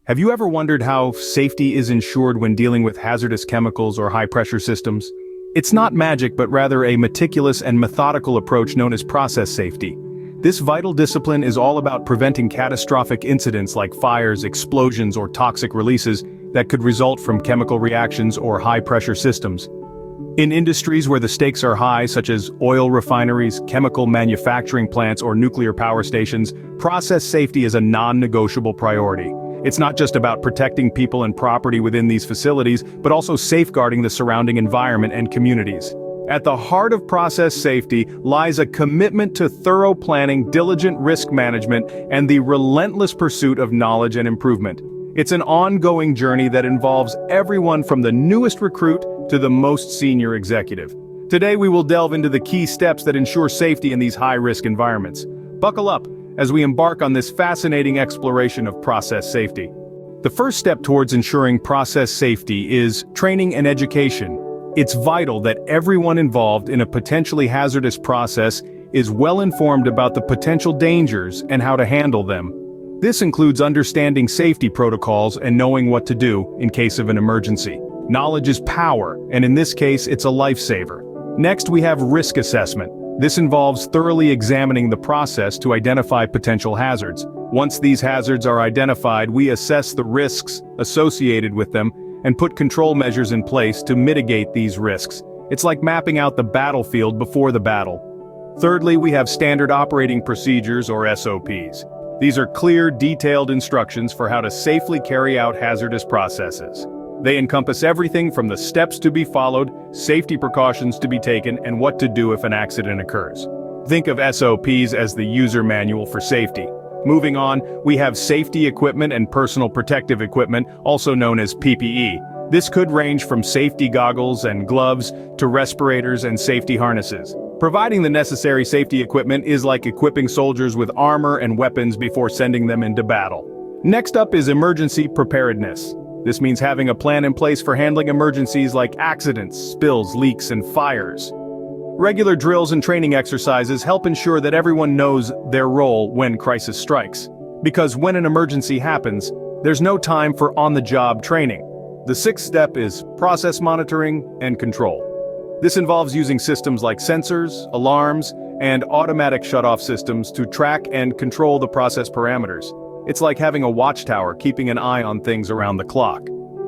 Have you ever wondered how safety is ensured when dealing with hazardous chemicals or high-pressure systems? It's not magic, but rather a meticulous and methodical approach known as process safety. This vital discipline is all about preventing catastrophic incidents like fires, explosions, or toxic releases that could result from chemical reactions or high-pressure systems. In industries where the stakes are high, such as oil refineries, chemical manufacturing plants, or nuclear power stations, process safety is a non-negotiable priority. It's not just about protecting people and property within these facilities, but also safeguarding the surrounding environment and communities. At the heart of process safety lies a commitment to thorough planning, diligent risk management, and the relentless pursuit of knowledge and improvement. It's an ongoing journey that involves everyone from the newest recruit to the most senior executive. Today we will delve into the key steps that ensure safety in these high-risk environments. Buckle up as we embark on this fascinating exploration of process safety. The first step towards ensuring process safety is training and education. It's vital that everyone involved in a potentially hazardous process is well informed about the potential dangers and how to handle them. This includes understanding safety protocols and knowing what to do in case of an emergency. Knowledge is power, and in this case, it's a lifesaver. Next, we have risk assessment. This involves thoroughly examining the process to identify potential hazards. Once these hazards are identified, we assess the risks associated with them and put control measures in place to mitigate these risks. It's like mapping out the battlefield before the battle. Thirdly, we have standard operating procedures or SOPs. These are clear, detailed instructions for how to safely carry out hazardous processes. They encompass everything from the steps to be followed, safety precautions to be taken, and what to do if an accident occurs. Think of SOPs as the user manual for safety. Moving on, we have safety equipment and personal protective equipment, also known as PPE. This could range from safety goggles and gloves to respirators and safety harnesses. Providing the necessary safety equipment is like equipping soldiers with armor and weapons before sending them into battle. Next up is emergency preparedness. This means having a plan in place for handling emergencies like accidents, spills, leaks, and fires. Regular drills and training exercises help ensure that everyone knows their role when crisis strikes. Because when an emergency happens, there's no time for on-the-job training. The sixth step is process monitoring and control. This involves using systems like sensors, alarms, and automatic shut-off systems to track and control the process parameters. It's like having a watchtower keeping an eye on things around the clock.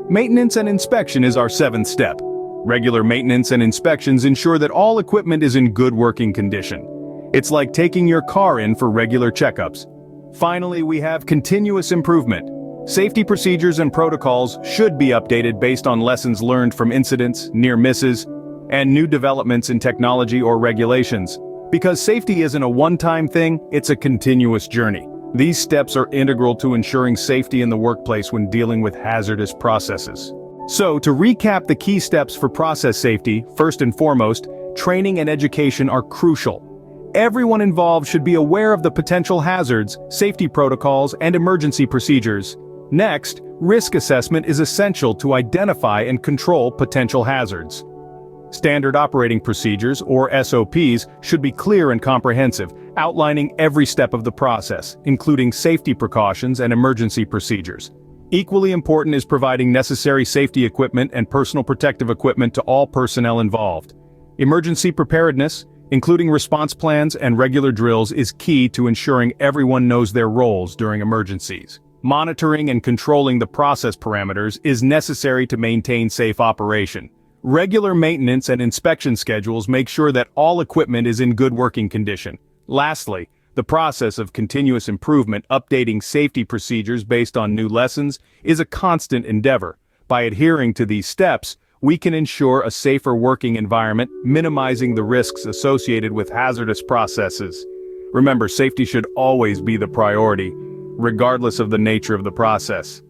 Maintenance and inspection is our seventh step. Regular maintenance and inspections ensure that all equipment is in good working condition. It's like taking your car in for regular checkups. Finally, we have continuous improvement. Safety procedures and protocols should be updated based on lessons learned from incidents, near misses, and new developments in technology or regulations. Because safety isn't a one-time thing, it's a continuous journey. These steps are integral to ensuring safety in the workplace when dealing with hazardous processes. So, to recap the key steps for process safety, first and foremost, training and education are crucial. Everyone involved should be aware of the potential hazards, safety protocols, and emergency procedures. Next, risk assessment is essential to identify and control potential hazards. Standard operating procedures, or SOPs, should be clear and comprehensive, outlining every step of the process, including safety precautions and emergency procedures. Equally important is providing necessary safety equipment and personal protective equipment to all personnel involved. Emergency preparedness, including response plans and regular drills, is key to ensuring everyone knows their roles during emergencies. Monitoring and controlling the process parameters is necessary to maintain safe operation. Regular maintenance and inspection schedules make sure that all equipment is in good working condition. Lastly, the process of continuous improvement, updating safety procedures based on new lessons, is a constant endeavor. By adhering to these steps, we can ensure a safer working environment, minimizing the risks associated with hazardous processes. Remember, safety should always be the priority, regardless of the nature of the process.